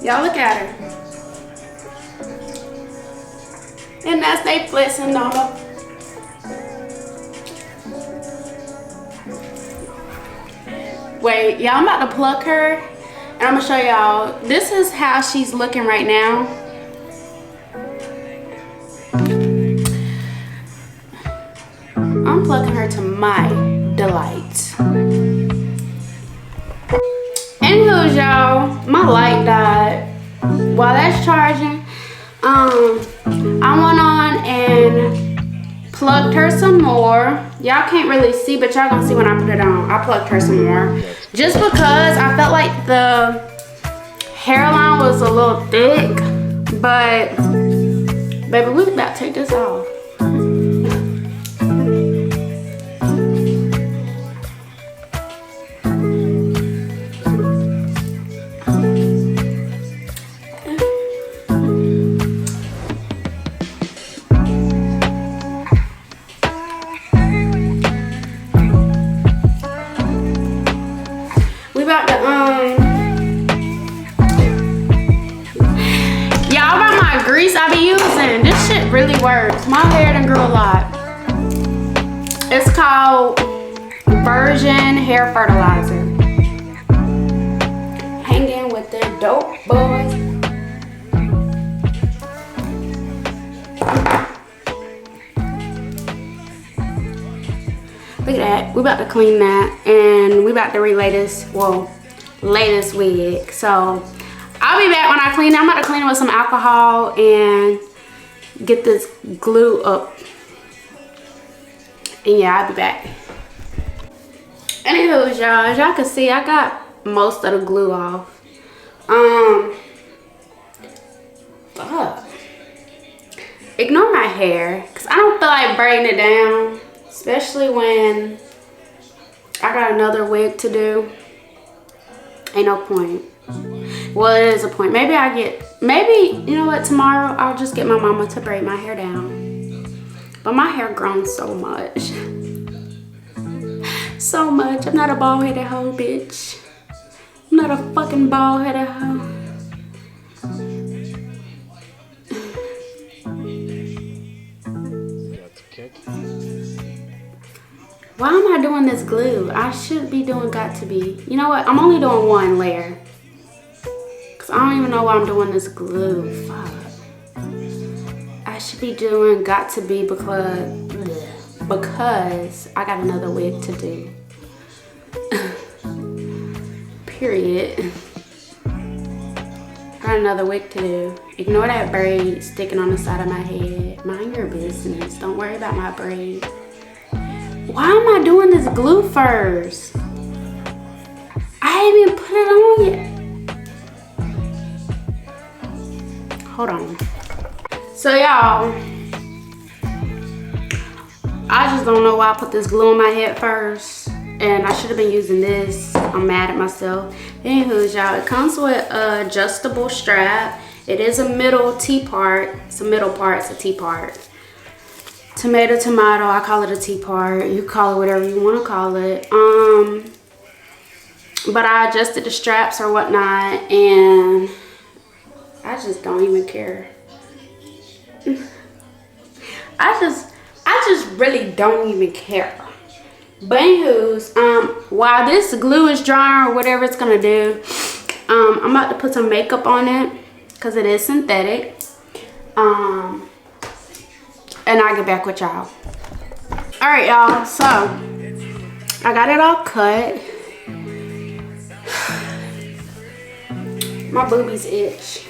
Y'all look at her. And that's they flexing on her. Wait, y'all, I'm about to pluck her. And I'm gonna show y'all. This is how she's looking right now. I'm plucking her to my delight. Anyways, y'all, my light died. While that's charging, I went on and plucked her some more. Y'all can't really see, but y'all gonna see when I put it on. I plucked her some more. Just because I felt like the hairline was a little thick, but baby, we about to take this off. Really works. My hair done grew a lot. It's called Virgin Hair Fertilizer. Hanging with the dope boys. Look at that. We about to clean that and we about to relay this, well, lay this wig. So I'll be back when I clean it. I'm about to clean it with some alcohol and get this glue up. And yeah, I'll be back. Anywho, y'all, as y'all can see, I got most of the glue off. Ignore my hair, because I don't feel like braiding it down, especially when I got another wig to do. Ain't no point. Well, it is a point. Maybe you know what, tomorrow I'll just get my mama to braid my hair down. But my hair grown so much. So much. I'm not a bald-headed hoe, bitch. I'm not a fucking bald-headed hoe. Why am I doing this glue? I should be doing got to be. You know what? I'm only doing one layer. I don't even know why I'm doing this glue. Fuck. I should be doing got to be because I got another wig to do. Period. Got another wig to do. Ignore that braid sticking on the side of my head. Mind your business. Don't worry about my braid. Why am I doing this glue first? I ain't even put it on yet. Hold on. So y'all, I just don't know why I put this glue on my head first, and I should have been using this. I'm mad at myself. Anywho, y'all, it comes with an adjustable strap. It is a middle T part. It's a middle part. It's a T part. Tomato, tomato. I call it a T part. You call it whatever you want to call it. But I adjusted the straps or whatnot, and I just don't even care. I just really don't even care. But anywho's, while this glue is drying or whatever it's gonna do, I'm about to put some makeup on it because it is synthetic. And I'll get back with y'all. All right, y'all. So I got it all cut. My boobies itch.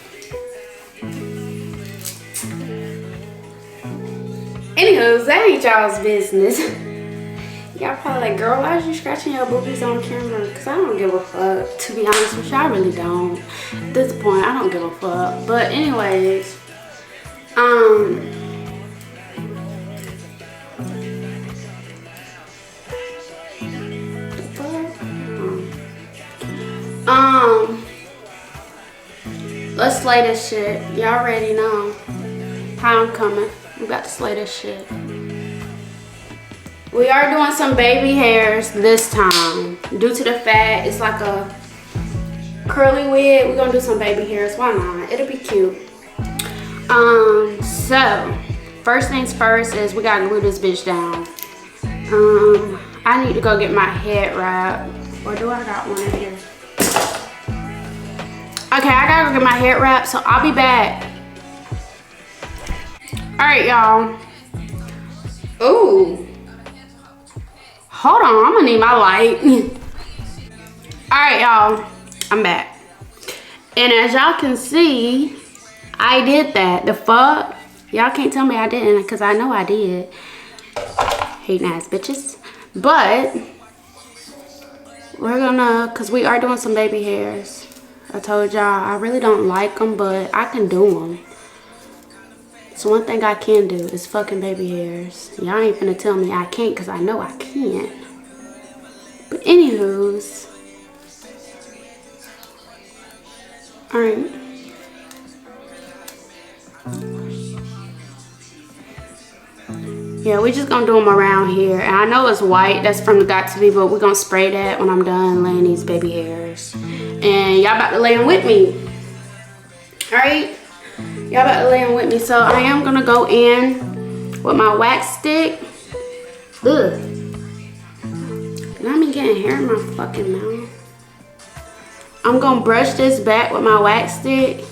Anywho, that ain't y'all's business. Y'all probably like, girl, why is you scratching your boobies on camera? Because I don't give a fuck. To be honest with you, I really don't. At this point, I don't give a fuck. But anyways, Let's slay this shit. Y'all already know how I'm coming. We about to slay this shit. We are doing some baby hairs this time. Due to the fact it's like a curly wig, we're gonna do some baby hairs. Why not? It'll be cute. So first things first is we gotta glue this bitch down. I need to go get my head wrap. Or do I got one in here? Okay, I gotta go get my head wrap, so I'll be back. Alright, y'all. Ooh. Hold on, I'm gonna need my light. Alright, y'all. I'm back. And as y'all can see, I did that. The fuck? Y'all can't tell me I didn't, because I know I did. Hating ass bitches. But we're gonna, because we are doing some baby hairs. I told y'all I really don't like them, but I can do them. So one thing I can do is fucking baby hairs. Y'all ain't finna tell me I can't, because I know I can. But anywho's. Alright. Yeah, we're just gonna do them around here. And I know it's white, that's from the Got2b, but we're gonna spray that when I'm done laying these baby hairs. And y'all about to lay them with me. Alright? Y'all about to lay them with me. So I am gonna go in with my wax stick. Ugh. Now I'm getting hair in my fucking mouth. I'm gonna brush this back with my wax stick.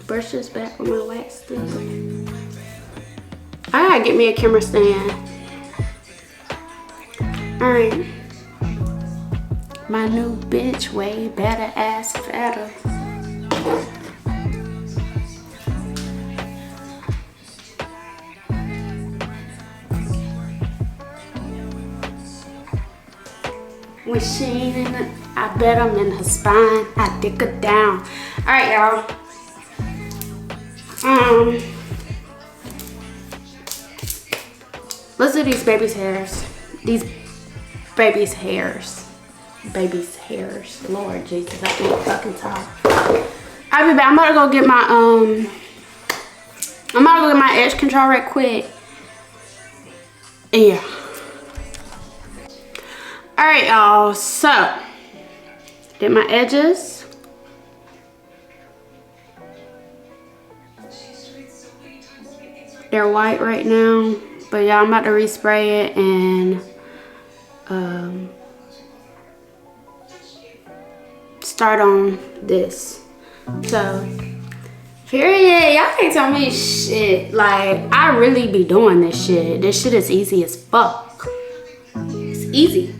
Brush this back with my wax stick. I gotta get me a camera stand. Alright. My new bitch, way better, ass fatter. When she ain't in it, I bet I'm in her spine. I dick her down. Alright, y'all. Let's do these baby's hairs. These baby's hairs. Baby's hairs. Lord Jesus, I can't fucking talk. I'll be back. I'm about to go get my edge control right quick. Yeah. Alright, y'all. So did my edges. They're white right now, but y'all, I'm about to respray it and start on this. So period, y'all can't tell me shit. Like, I really be doing this shit. This shit is easy as fuck. It's easy.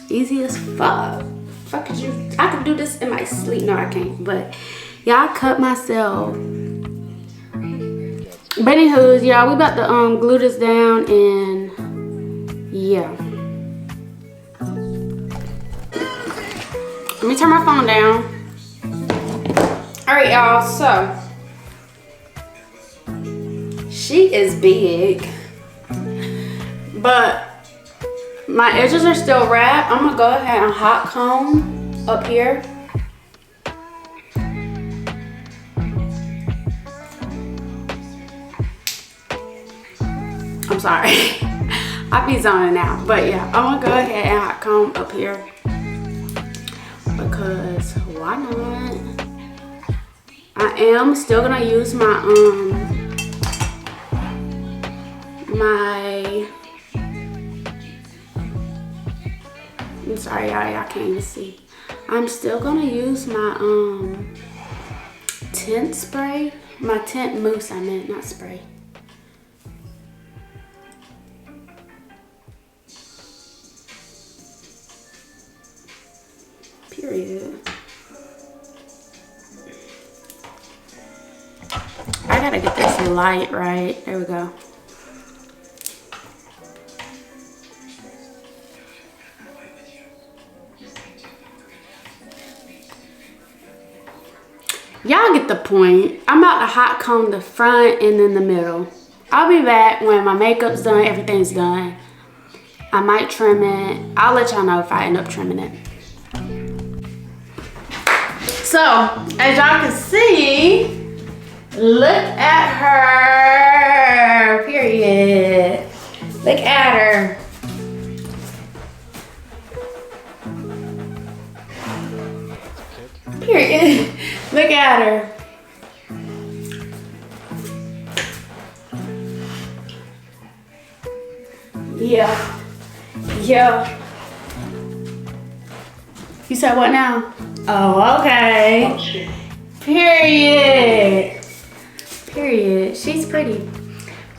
Easy as fuck. Fuck could you? I could do this in my sleep. No, I can't. But y'all cut myself. But anywho's, y'all, we about to glue this down and yeah. Let me turn my phone down. Alright, y'all, so she is big. But my edges are still wrapped. I'm gonna go ahead and hot comb up here. I'm sorry. I be zoning out. But yeah, I'm gonna go ahead and hot comb up here. Because why not? I am still gonna use my I'm sorry, y'all can't even see. I'm still gonna use my tint spray. My tint mousse, I meant, not spray. Period. I gotta get this light right. There we go. Y'all get the point. I'm about to hot comb the front and then the middle. I'll be back when my makeup's done, everything's done. I might trim it. I'll let y'all know if I end up trimming it. So, as y'all can see, look at her, period. Look at her. Period. Look at her. Yeah. Yeah. You said what now? Oh, okay. Period. Period. She's pretty.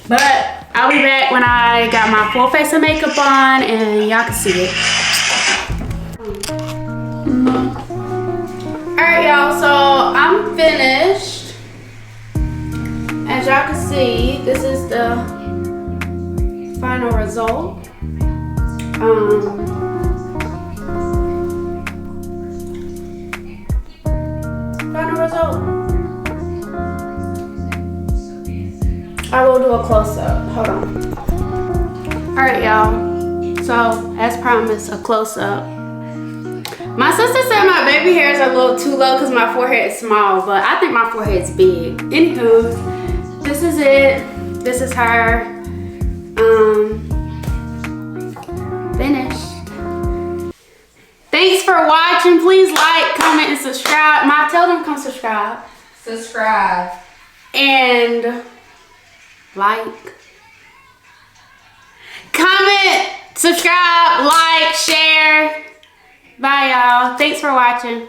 But I'll be back when I got my full face of makeup on and y'all can see it. Alright, y'all, so I'm finished. As y'all can see, this is the final result. Final result. I will do a close-up. Hold on. Alright, y'all. So, as promised, a close-up. My sister said my baby hairs are a little too low because my forehead is small, but I think my forehead's big. Anywho, this is it. This is her. Finished. Thanks for watching. Please like, comment, and subscribe. Ma, tell them come subscribe. Subscribe. And like. Comment, subscribe, like, share. Bye, y'all. Thanks for watching.